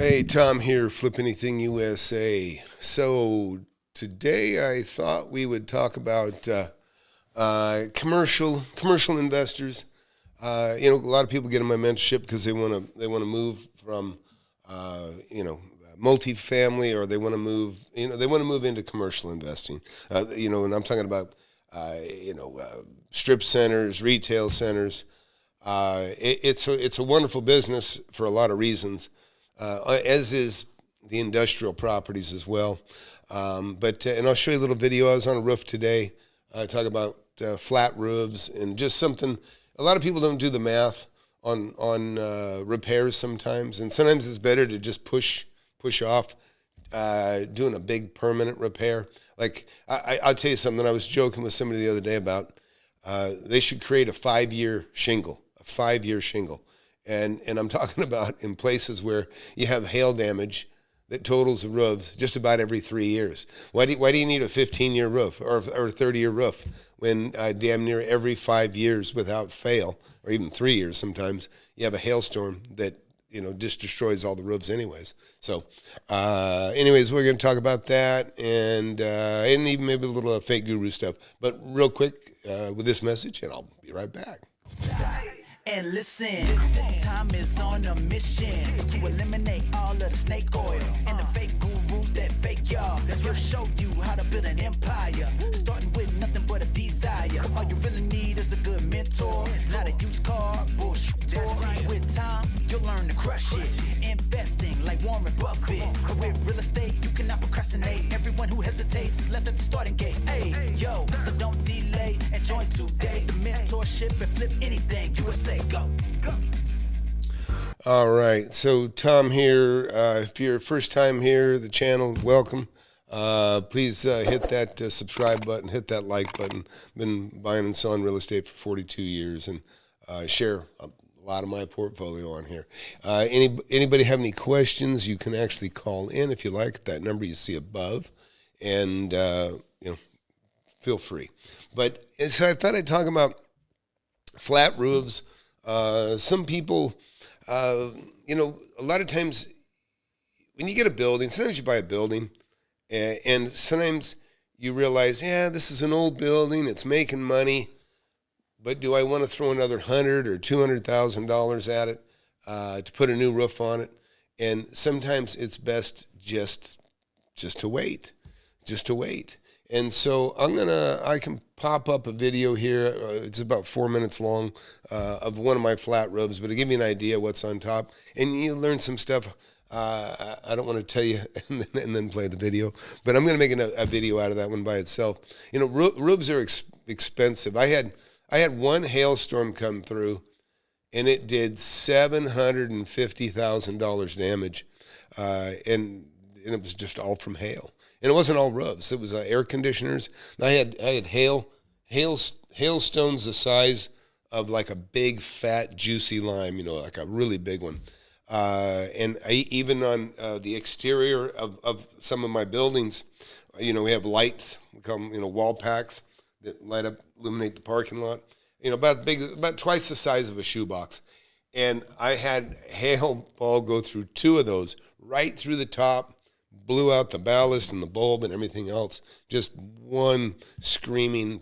Hey, Tom here, FlipAnythingUSA. So today I thought we would talk about commercial investors. A lot of people get in my mentorship because they want to move from multifamily, or they want to move into commercial investing. And I'm talking about strip centers, retail centers. It's a wonderful business for a lot of reasons, as is the industrial properties as well. And I'll show you a little video. I was on a roof today, talking about flat roofs and just something. A lot of people don't do the math on repairs sometimes, and sometimes it's better to just push off doing a big permanent repair. Like I'll tell you something. I was joking with somebody the other day about they should create a 5-year shingle, and I'm talking about in places where you have hail damage that totals the roofs just about every 3 years. Why do you need a 15-year roof or a 30-year roof when damn near every 5 years without fail, or even 3 years sometimes, you have a hailstorm that just destroys all the roofs anyways. So anyways, we're going to talk about that and even maybe a little fake guru stuff. But real quick with this message, and I'll be right back. And listen, time is on a mission to eliminate all the snake oil and the fake gurus that fake y'all. He'll show you how to build an empire, starting with nothing but a desire. All you really need is a good mentor, not a used car bullshit. With time, you'll learn to crush it. Investing like Warren Buffett. With real estate, you cannot procrastinate. Everyone who hesitates is left at the starting gate. Hey, yo, so don't delay and join today. The mentorship and flip anything USA. Go. All right, so Tom here. If you're first time here, the channel, welcome. Please hit that subscribe button, hit that like button. Been buying and selling real estate for 42 years, and share a lot of my portfolio on here. Anybody have any questions, you can actually call in if you like, that number you see above, and feel free. But so I thought I'd talk about flat roofs. Some people, a lot of times when you get a building, sometimes you buy a building, and sometimes you realize, this is an old building, it's making money, but do I want to throw another $100,000 or $200,000 at it to put a new roof on it? And sometimes it's best just to wait. And so I can pop up a video here. It's about 4 minutes long of one of my flat roofs, but to give you an idea what's on top, and you learn some stuff. I don't want to tell you and then play the video, but I'm going to make a video out of that one by itself. Roofs are expensive. I had one hailstorm come through, and it did $750,000 damage, and it was just all from hail. And it wasn't all roofs; it was air conditioners. I had hailstones the size of like a big, fat, juicy lime. Like a really big one. And even on the exterior of some of my buildings, we have lights. We call them, wall packs that light up, illuminate the parking lot. About twice the size of a shoebox. And I had hail ball go through two of those, right through the top. Blew out the ballast and the bulb and everything else. Just one screaming,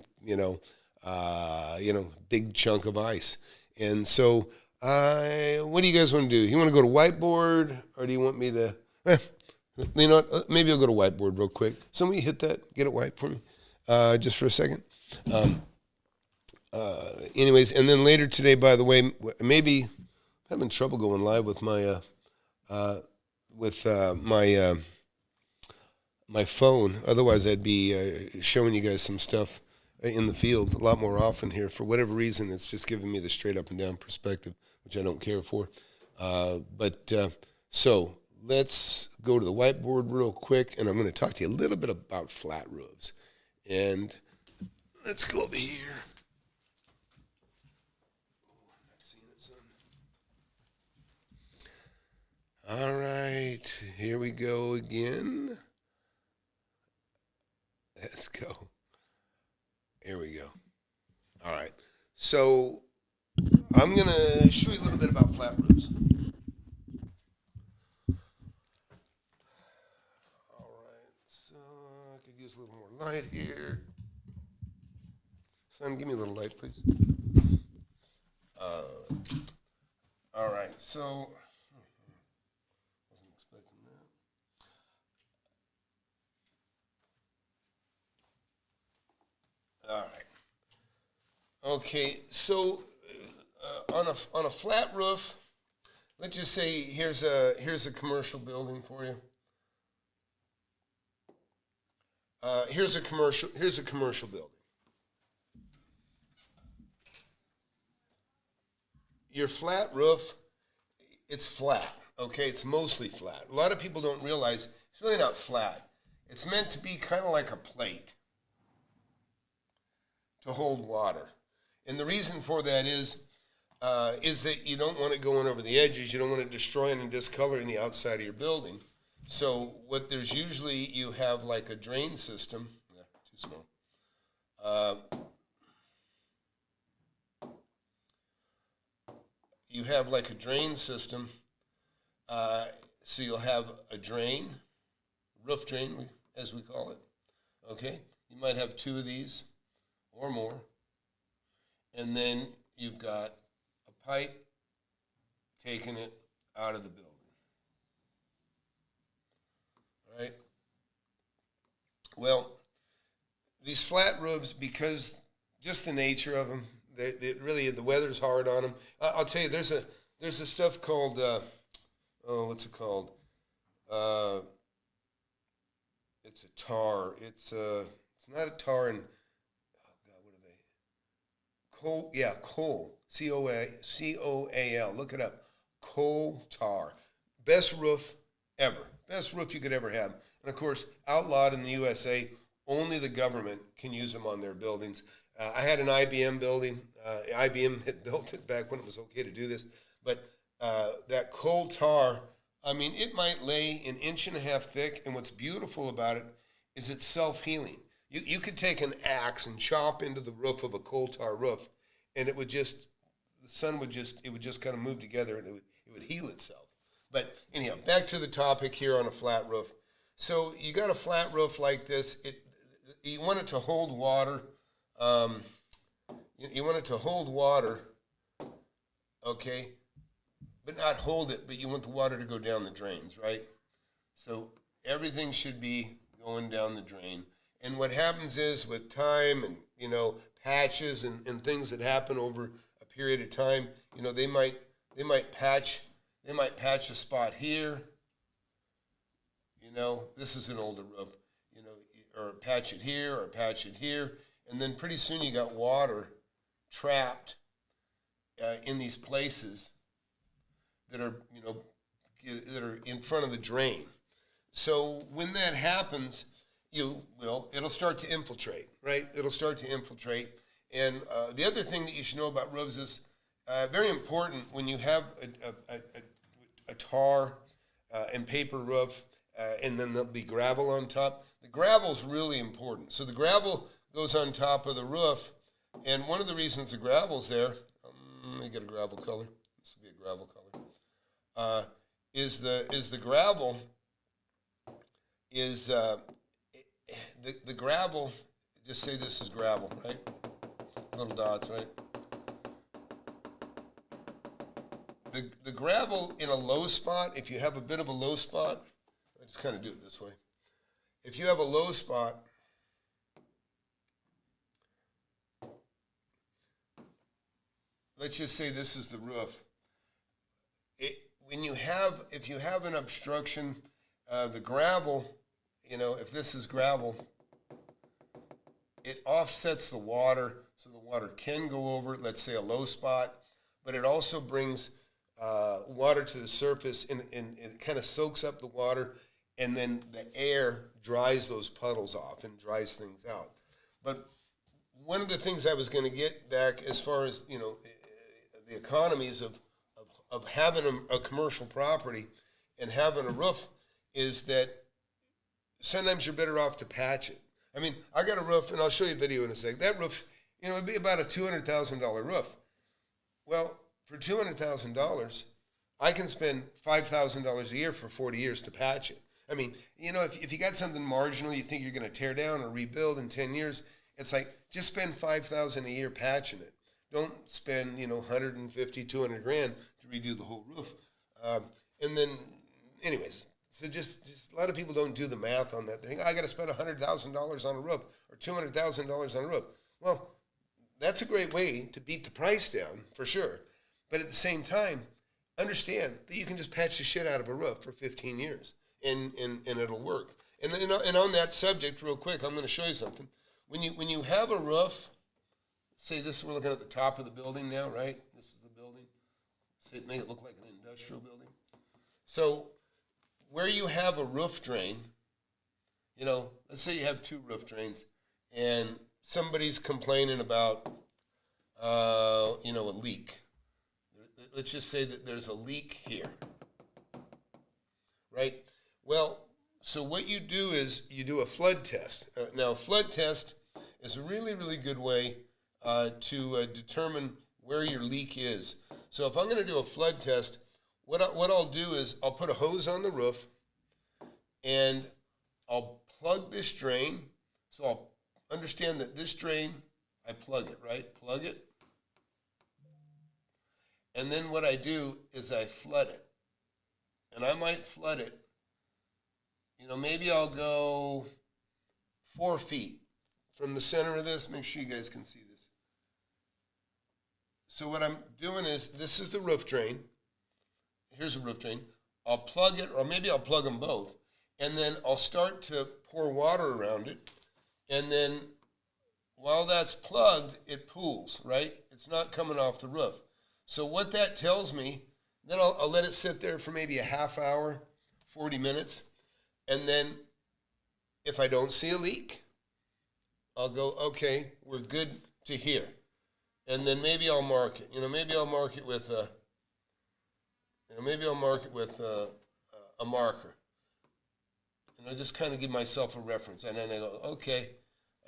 big chunk of ice. And so, what do you guys want to do? You want to go to whiteboard, or do you want me to? You know what? Maybe I'll go to whiteboard real quick. Somebody hit that. Get it white for me, just for a second. Anyways, and then later today, by the way, maybe I'm having trouble going live with my my phone. Otherwise, I'd be showing you guys some stuff in the field a lot more often here. For whatever reason, it's just giving me the straight up and down perspective, which I don't care for. So let's go to the whiteboard real quick, and I'm going to talk to you a little bit about flat roofs. And let's go over here. All right, here we go again. Let's go. Here we go. All right. So I'm going to show you a little bit about flat roofs. light here. Son, give me a little light, please. All right, so wasn't expecting that. All right. Okay, so on a flat roof, let's just say here's a commercial building for you. Here's a commercial building. Your flat roof, it's flat, okay? It's mostly flat. A lot of people don't realize it's really not flat. It's meant to be kind of like a plate to hold water. And the reason for that is that you don't want it going over the edges. You don't want it destroying and discoloring the outside of your building. So what there's usually, you have like a drain system. Yeah, too small. You have like a drain system. So you'll have a drain, roof drain, as we call it. Okay? You might have two of these or more. And then you've got a pipe taking it out of the building. Right? Well, these flat roofs, because just the nature of them, they really, the weather's hard on them. I'll tell you, there's a stuff called what's it called? It's a tar. It's not a tar, and oh God, what are they? Coal. Yeah, coal. COAL. Look it up. Coal tar. Best roof ever. Best roof you could ever have. And of course, outlawed in the USA. Only the government can use them on their buildings. I had an IBM building. IBM had built it back when it was okay to do this. But that coal tar, I mean, it might lay an inch and a half thick. And what's beautiful about it is it's self-healing. You could take an axe and chop into the roof of a coal tar roof, and it would just, the sun would just, it would just kind of move together, and it would heal itself. But anyhow, back to the topic here on a flat roof. So you got a flat roof like this. You want it to hold water. You want it to hold water, okay, but not hold it, but you want the water to go down the drains, right? So everything should be going down the drain. And what happens is with time and, patches and things that happen over a period of time, they might patch a spot here. This is an older roof, or patch it here or patch it here. And then pretty soon you got water trapped in these places that are, that are in front of the drain. So when that happens, it'll start to infiltrate, right? It'll start to infiltrate. And the other thing that you should know about roofs is very important when you have a tar and paper roof, and then there'll be gravel on top. The gravel's really important. So the gravel goes on top of the roof, and one of the reasons the gravel's there, let me get a gravel color. This will be a gravel color. Is the gravel is the gravel? Just say this is gravel, right? Little dots, right? The gravel in a low spot. If you have a bit of a low spot, I just kind of do it this way. If you have a low spot, let's just say this is the roof. If you have an obstruction, the gravel, if this is gravel, it offsets the water, so the water can go over, let's say, a low spot, but it also brings water to the surface, and it kind of soaks up the water, and then the air dries those puddles off and dries things out. But one of the things I was going to get back as far as, the economies of having a commercial property and having a roof is that sometimes you're better off to patch it. I mean, I got a roof, and I'll show you a video in a sec. That roof, it'd be about a $200,000 roof. Well, for $200,000, I can spend $5,000 a year for 40 years to patch it. I mean, you know, if you got something marginal you think you're going to tear down or rebuild in 10 years, it's like just spend $5,000 a year patching it. Don't spend, you know, 150, 200 grand to redo the whole roof. And then, anyways, so just a lot of people don't do the math on that thing. I got to spend $100,000 on a roof or $200,000 on a roof. Well, that's a great way to beat the price down for sure. But at the same time, understand that you can just patch the shit out of a roof for 15 years and it'll work. And on that subject, real quick, I'm going to show you something. When you have a roof, say this, we're looking at the top of the building now, right? This is the building. Say, make it look like an industrial building. So where you have a roof drain, you know, let's say you have 2 roof drains, and somebody's complaining about, you know, a leak. Let's just say that there's a leak here, right? Well, so what you do is you do a flood test. Now, a flood test is a really, really good way to determine where your leak is. So if I'm going to do a flood test, what I'll do is I'll put a hose on the roof, and I'll plug this drain. So I'll understand that this drain, I plug it, right? Plug it. And then what I do is I flood it. And I might flood it, you know, maybe I'll go 4 feet from the center of this. Make sure you guys can see this. So what I'm doing is, this is the roof drain. Here's a roof drain. I'll plug it, or maybe I'll plug them both. And then I'll start to pour water around it. And then while that's plugged, it pools, right? It's not coming off the roof. So what that tells me, then I'll let it sit there for maybe a half hour, 40 minutes. And then if I don't see a leak, I'll go, okay, we're good to here. And then maybe I'll mark it. You know, maybe I'll mark it with a, a marker. And I'll just kind of give myself a reference. And then I go, okay,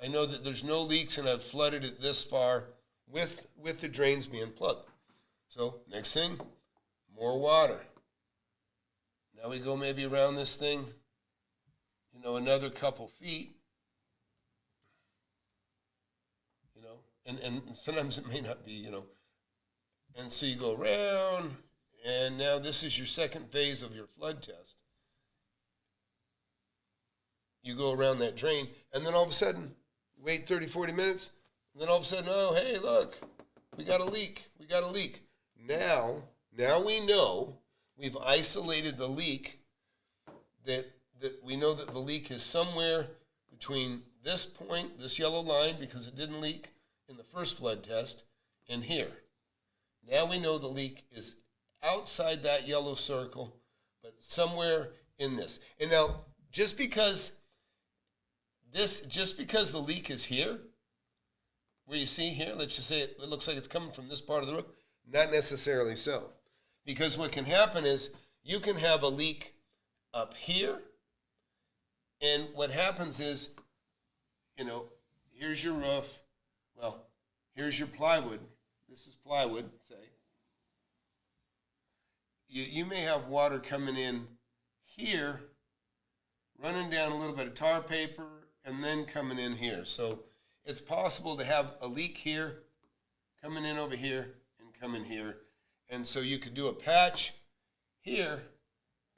I know that there's no leaks and I've flooded it this far with the drains being plugged. So next thing, more water. Now we go maybe around this thing, you know, another couple feet, you know, and sometimes it may not be, you know. And so you go around, and now this is your second phase of your flood test. You go around that drain, and then all of a sudden, wait 30, 40 minutes, and then all of a sudden, oh, hey, look, we got a leak. We got a leak. Now we know we've isolated the leak, that we know that the leak is somewhere between this point, this yellow line, because it didn't leak in the first flood test, and here. Now we know the leak is outside that yellow circle, but somewhere in this. And now, just because the leak is here, where you see here, let's just say it looks like it's coming from this part of the roof, not necessarily so. Because what can happen is you can have a leak up here, and what happens is, you know, here's your roof. Well, here's your plywood. This is plywood, say. You may have water coming in here, running down a little bit of tar paper, and then coming in here. So it's possible to have a leak here, coming in over here, and coming here. And so you could do a patch here,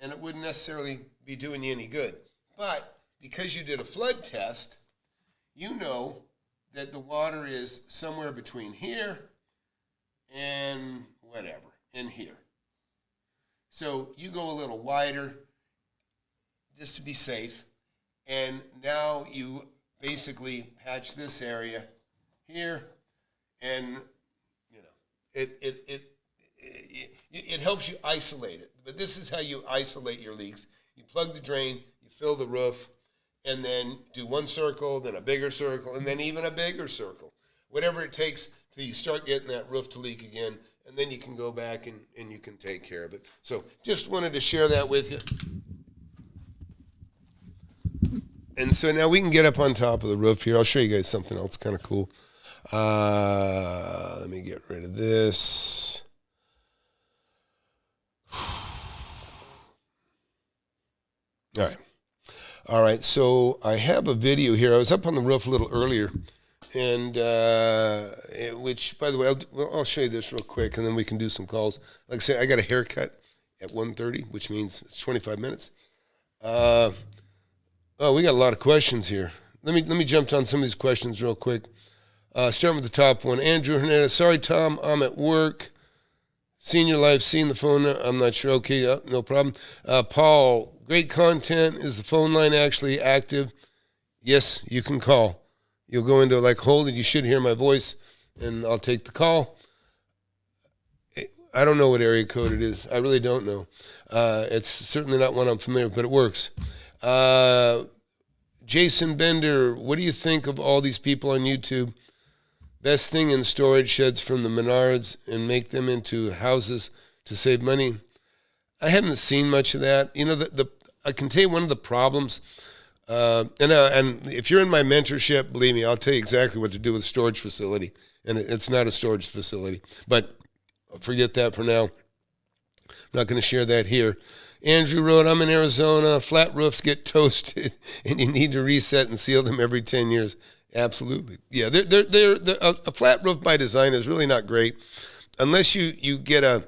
and it wouldn't necessarily be doing you any good. But because you did a flood test, you know that the water is somewhere between here and whatever, in here. So you go a little wider just to be safe, and now you basically patch this area here, and you know it helps you isolate it. But this is how you isolate your leaks. You plug the drain, you fill the roof, and then do one circle, then a bigger circle, and then even a bigger circle. Whatever it takes till you start getting that roof to leak again, and then you can go back and you can take care of it. So just wanted to share that with you. And so now we can get up on top of the roof here. I'll show you guys something else kind of cool. Let me get rid of this. All right. All right, so I have a video here. I was up on the roof a little earlier, and which, by the way, I'll show you this real quick, and then we can do some calls. Like I say, I got a haircut at 1:30, which means it's 25 minutes. Oh, we got a lot of questions here. Let me jump on some of these questions real quick. Starting with the top one. Andrew Hernandez. Sorry, Tom, I'm at work. Senior Life, seeing the phone. I'm not sure. Okay, no problem. Paul, great content. Is the phone line actually active? Yes, you can call. You'll go into like hold it. You should hear my voice, and I'll take the call. I don't know what area code it is. I really don't know. It's certainly not one I'm familiar with, but it works. Jason Bender, what do you think of all these people on YouTube? Best thing in storage sheds from the Menards and make them into houses to save money. I haven't seen much of that. You know, I can tell you one of the problems, and if you're in my mentorship, believe me, I'll tell you exactly what to do with a storage facility. And it's not a storage facility, but forget that for now. I'm not going to share that here. Andrew wrote, I'm in Arizona. Flat roofs get toasted, and you need to reset and seal them every 10 years. Absolutely. Yeah, a flat roof by design is really not great unless you get a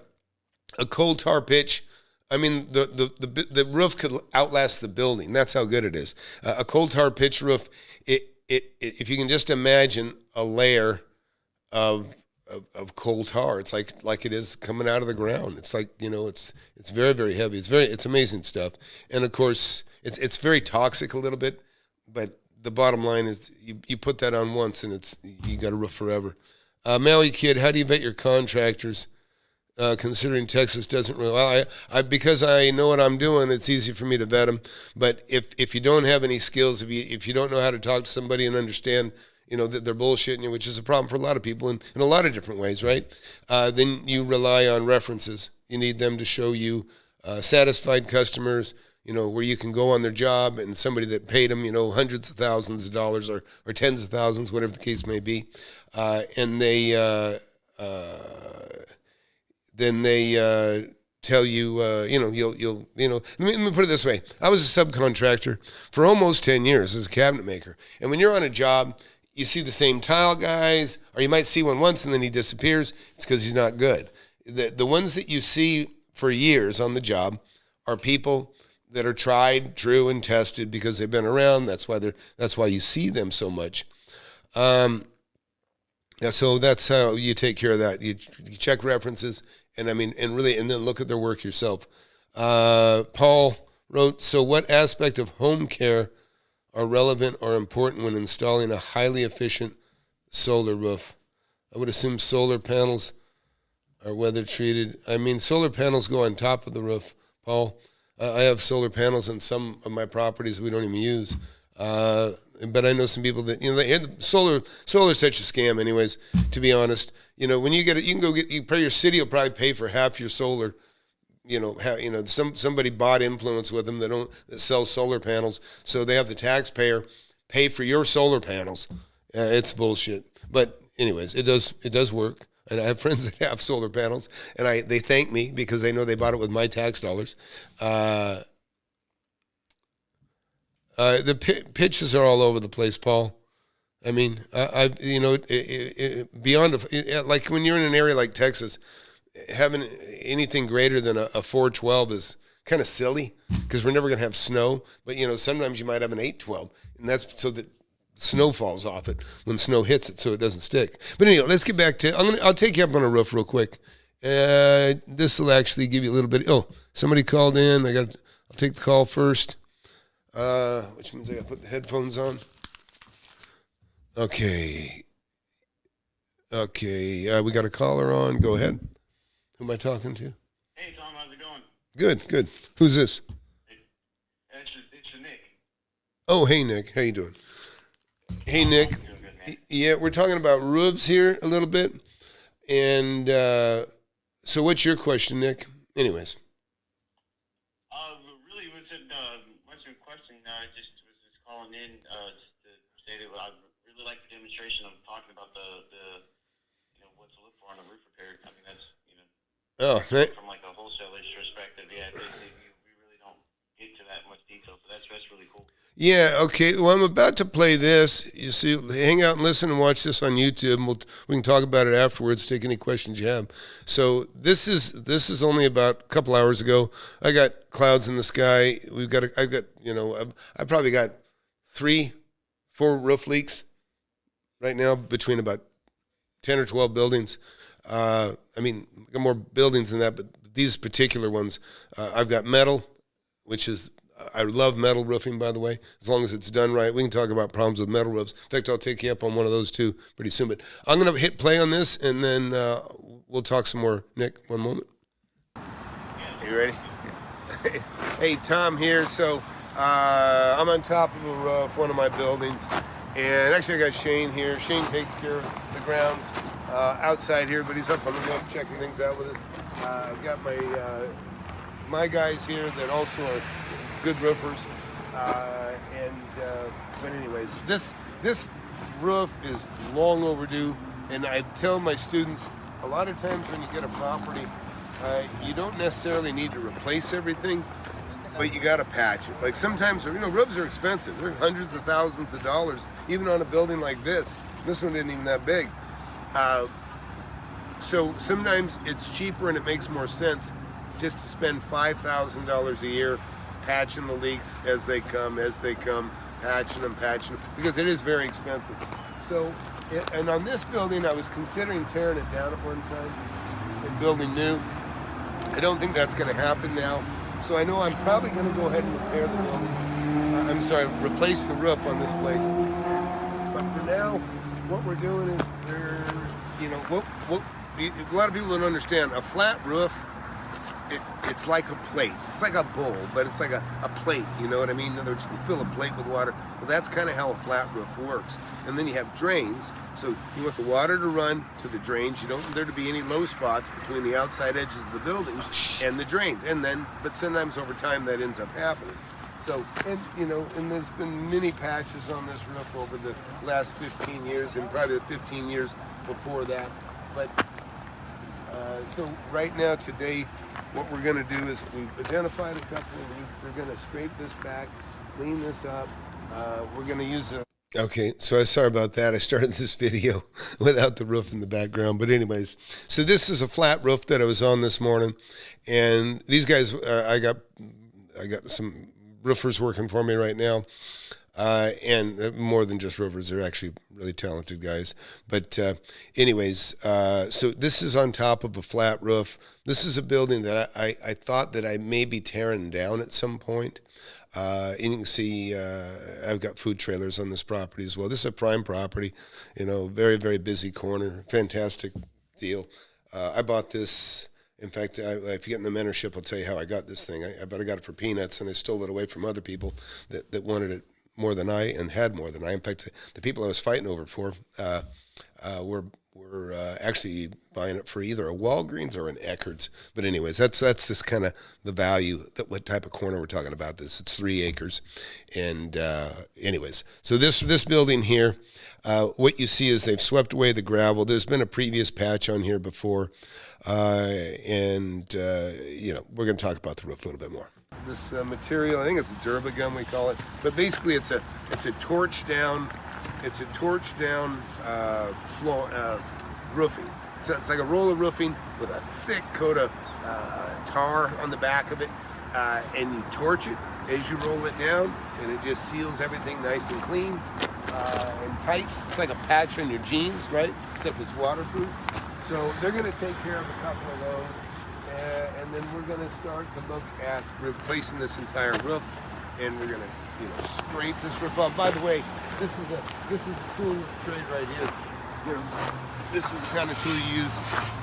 coal tar pitch. I mean, the roof could outlast the building. That's how good it is. A coal tar pitch roof, if you can just imagine a layer of coal tar, it's like it is coming out of the ground. It's like, you know, it's very, very heavy. It's amazing stuff. And of course, it's very toxic a little bit, but the bottom line is you put that on once and you got a roof forever. Maui Kid, how do you vet your contractors? Considering Texas doesn't really, well, I because I know what I'm doing, it's easy for me to vet them. But if you don't have any skills, if you don't know how to talk to somebody and understand, you know, that they're bullshitting you, which is a problem for a lot of people in a lot of different ways, right? Then you rely on references. You need them to show you satisfied customers, you know, where you can go on their job and somebody that paid them, you know, hundreds of thousands of dollars or tens of thousands, whatever the case may be. And then they tell you, you know, you'll let me put it this way. I was a subcontractor for almost 10 years as a cabinet maker. And when you're on a job, you see the same tile guys, or you might see one once and then he disappears. It's because he's not good. The ones that you see for years on the job are people that are tried, true, and tested because they've been around. That's why you see them so much. Yeah, so that's how you take care of that. You check references, and then look at their work yourself. Paul wrote, so what aspect of home care are relevant or important when installing a highly efficient solar roof? I would assume solar panels are weather treated. I mean, solar panels go on top of the roof, Paul. I have solar panels on some of my properties we don't even use. But I know some people that, you know, solar is such a scam anyways, to be honest. You know, when you get it, your city will probably pay for half your solar. Somebody bought influence with them that sells solar panels, so they have the taxpayer pay for your solar panels. It's bullshit. But anyways, it does work. And I have friends that have solar panels, and they thank me because they know they bought it with my tax dollars. The pitches are all over the place, Paul. I mean, beyond like when you're in an area like Texas, having anything greater than a 412 is kind of silly because we're never going to have snow. But you know, sometimes you might have an 812, and that's so that snow falls off it when snow hits it, so it doesn't stick. But anyway, let's get back to. I'll take you up on a roof real quick. This will actually give you a little bit. Oh, somebody called in. I'll take the call first. Which means I got to put the headphones on. Okay. We got a caller on. Go ahead. Who am I talking to? Hey, Tom, how's it going? Good. Who's this? It's Nick. Oh, hey, Nick. How you doing? Hey, Nick. Doing good, man. Yeah, we're talking about roofs here a little bit. And so what's your question, Nick? Anyways. Really wasn't much of a question. I just was calling in just to say that I really like the demonstration of talking about the what to look for on a roof repair. I mean, that's Oh, from like a wholesaler's perspective. Yeah, we really don't get to that much detail. So that's really cool. Yeah, okay. Well, I'm about to play this. You see, hang out and listen and watch this on YouTube. And we can talk about it afterwards, take any questions you have. So this is only about a couple hours ago. I got clouds in the sky. I probably got 3-4 roof leaks right now between about 10 or 12 buildings. I got more buildings than that, but these particular ones, I've got metal, which is, I love metal roofing, by the way, as long as it's done right. We can talk about problems with metal roofs. In fact, I'll take you up on one of those too pretty soon. But I'm going to hit play on this, and then we'll talk some more. Nick, one moment. You ready? Hey, Tom here. So I'm on top of a roof, one of my buildings. And actually, I got Shane here. Shane takes care of the grounds outside here, but he's up on the roof checking things out with us. I've got my guys here that also are good roofers, but anyways, this roof is long overdue, and I tell my students a lot of times when you get a property, you don't necessarily need to replace everything, but you got to patch it. Like sometimes, roofs are expensive. They're hundreds of thousands of dollars, even on a building like this. This one isn't even that big. So sometimes it's cheaper and it makes more sense just to spend $5,000 a year patching the leaks as they come, patching them, because it is very expensive. So, and on this building, I was considering tearing it down at one time and building new. I don't think that's going to happen now. So I know I'm probably going to go ahead and repair the building. Replace the roof on this place. But for now, what we're doing is a lot of people don't understand. A flat roof, it's like a plate. It's like a bowl, but it's like a plate, you know what I mean? In other words, you fill a plate with water. Well, that's kind of how a flat roof works. And then you have drains, so you want the water to run to the drains. You don't want there to be any low spots between the outside edges of the building and the drains. But sometimes over time that ends up happening. So, and there's been many patches on this roof over the last 15 years and probably the 15 years before that. But so right now, today, what we're going to do is we've identified a couple of leaks. They're going to scrape this back, clean this up. We're going to use a... Okay, so I'm sorry about that. I started this video without the roof in the background. But anyways, so this is a flat roof that I was on this morning. And these guys, I got some roofers working for me right now. And more than just roofers, they're actually really talented guys. But anyways, so this is on top of a flat roof. This is a building that I thought that I may be tearing down at some point. And you can see I've got food trailers on this property as well. This is a prime property, very, very busy corner. Fantastic deal. I bought this. In fact, if you get in the mentorship, I'll tell you how I got this thing. I got it for peanuts, and I stole it away from other people that wanted it more than I and had more than I. In fact, the people I was fighting over for were actually buying it for either a Walgreens or an Eckerd's. But anyways, that's this kind of the value, that what type of corner we're talking about. It's 3 acres. And anyways, so this building here, what you see is they've swept away the gravel. There's been a previous patch on here before. We're going to talk about the roof a little bit more. This material, I think it's a Durabagum we call it, but basically it's a torch down roofing. So it's like a roll of roofing with a thick coat of tar on the back of it, and you torch it as you roll it down, and it just seals everything nice and clean and tight. It's like a patch on your jeans, right? Except it's waterproof. So they're going to take care of a couple of those. And then we're going to start to look at replacing this entire roof, and we're going to, scrape this roof off. By the way, this is a tool trade right here. This is the kind of tool you use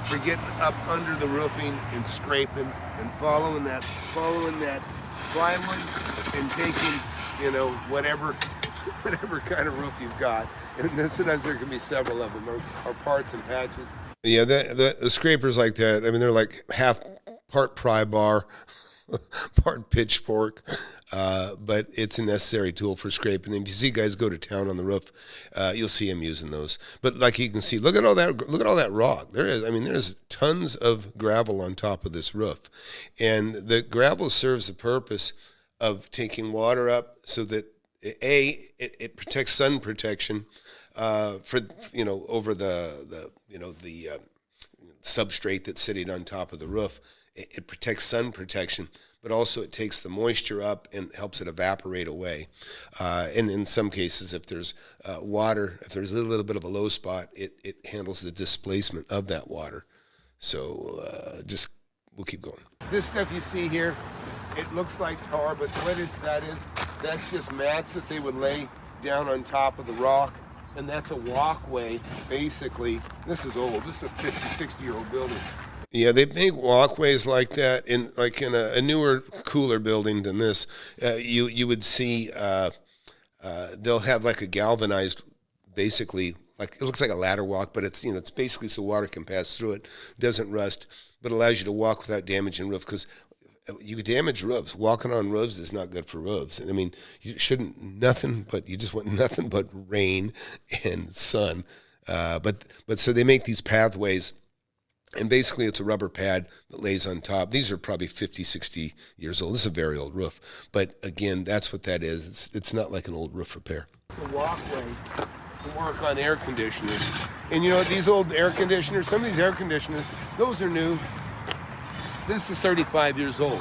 for getting up under the roofing and scraping and following that plywood and taking, whatever kind of roof you've got. And then sometimes there can be several of them or parts and patches. Yeah, the scrapers like that, they're like part pry bar, part pitchfork, but it's a necessary tool for scraping. And if you see guys go to town on the roof, you'll see them using those. But like you can see, look at all that rock. There's tons of gravel on top of this roof. And the gravel serves the purpose of taking water up so that it protects sun protection for over the substrate that's sitting on top of the roof. It protects sun protection, but also it takes the moisture up and helps it evaporate away. And in some cases, if there's water, if there's a little bit of a low spot, it handles the displacement of that water. So we'll keep going. This stuff you see here, it looks like tar, but that's just mats that they would lay down on top of the rock. And that's a walkway, basically. This is old. This is a 50, 60-year-old building. Yeah, they make walkways like that in a newer, cooler building than this. You would see they'll have like a galvanized, basically, like it looks like a ladder walk, but it's basically so water can pass through it, doesn't rust, but allows you to walk without damaging roof, because you could damage roofs. Walking on roofs is not good for roofs. I mean, you just want nothing but rain and sun. But so they make these pathways, and basically it's a rubber pad that lays on top. These are probably 50, 60 years old. This is a very old roof. But again, that's what that is. It's not like an old roof repair. It's a walkway to work on air conditioners. And these old air conditioners, some of these air conditioners, those are new. This is 35 years old,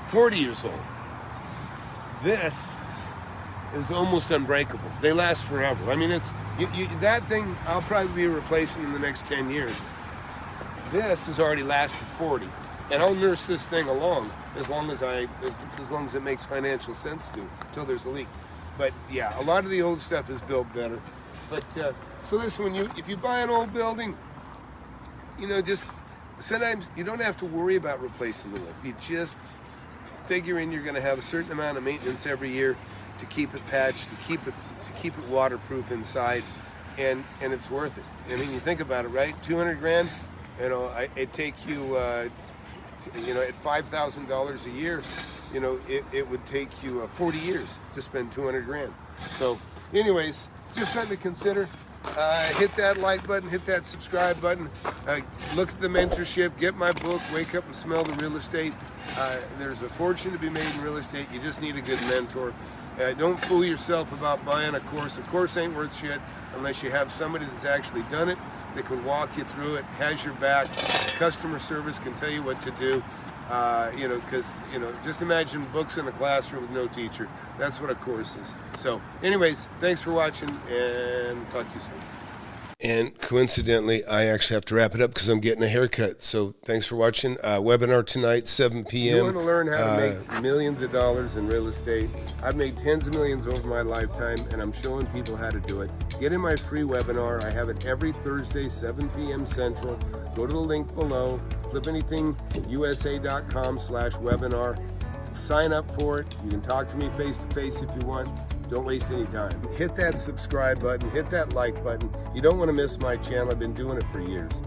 40 years old. This is almost unbreakable. They last forever. I mean, that thing I'll probably be replacing in the next 10 years. This has already lasted 40, and I'll nurse this thing along as long as it makes financial sense to, until there's a leak. But yeah, a lot of the old stuff is built better. But so this one, if you buy an old building, just sometimes you don't have to worry about replacing the roof. You just figure in you're going to have a certain amount of maintenance every year to keep it patched, to keep it waterproof inside, and it's worth it. I mean, you think about it, right? $200,000. It take you, at $5,000 a year, it would take you 40 years to spend $200,000. So, anyways, just something to consider. Hit that like button, hit that subscribe button, look at the mentorship, get my book, Wake Up and Smell the Real Estate. There's a fortune to be made in real estate. You just need a good mentor. Don't fool yourself about buying a course. A course ain't worth shit unless you have somebody that's actually done it, that can walk you through it, has your back, customer service can tell you what to do. Because, just imagine books in a classroom with no teacher. That's what a course is. So, anyways, thanks for watching, and talk to you soon. And coincidentally, I actually have to wrap it up because I'm getting a haircut. So, thanks for watching. Webinar tonight, 7 p.m. You want to learn how to make millions of dollars in real estate. I've made tens of millions over my lifetime, and I'm showing people how to do it. Get in my free webinar. I have it every Thursday, 7 p.m. Central. Go to the link below, FlipAnythingUSA.com/webinar. Sign up for it. You can talk to me face to face if you want. Don't waste any time. Hit that subscribe button, hit that like button. You don't want to miss my channel. I've been doing it for years.